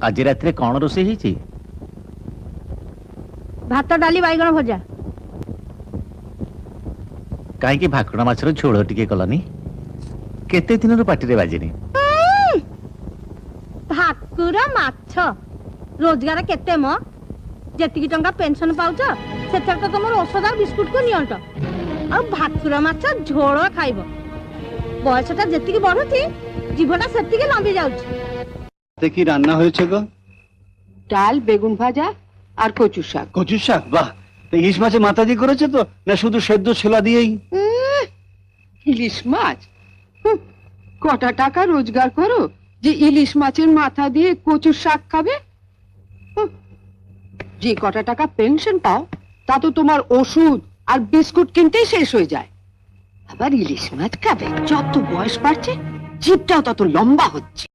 आज रात कौन रोषे भात डाली बैगण भजा कहीं भाकुड़ माछर झोल टिके कलनी केते दिन पार्टी बाजिनी भाकुर माछ रोजगार केते म जेतिकी टंका पेंशन पाउछ सेथर तो तुम औषध और बिस्कुट को नियंट आ भाकुर माछ झोल खाइब बयसटा जेतिकी बढ़ुथि जीवटा सेतिकी लंबी जाउछ देखी रान्ना হয়েছে গো ডাল বেগুন ভাজা আর কচু শাক। কচু শাক বাহ ইলিশ মাছে মাথা দিয়ে করেছে তো না শুধু সেদ্ধ ছোলা দিয়েই ইলিশ মাছ কটা টাকা রোজগার করো যে ইলিশ মাছের মাথা দিয়ে কচুর শাক খাবে যে কটা টাকা পেনশন পাও তা তো তোমার ওষুধ আর বিস্কুট কিনতেই শেষ হয়ে যায় আবার ইলিশ মাছ খাবে যত বয়স বাড়ছে জিভটাও তত লম্বা হচ্ছে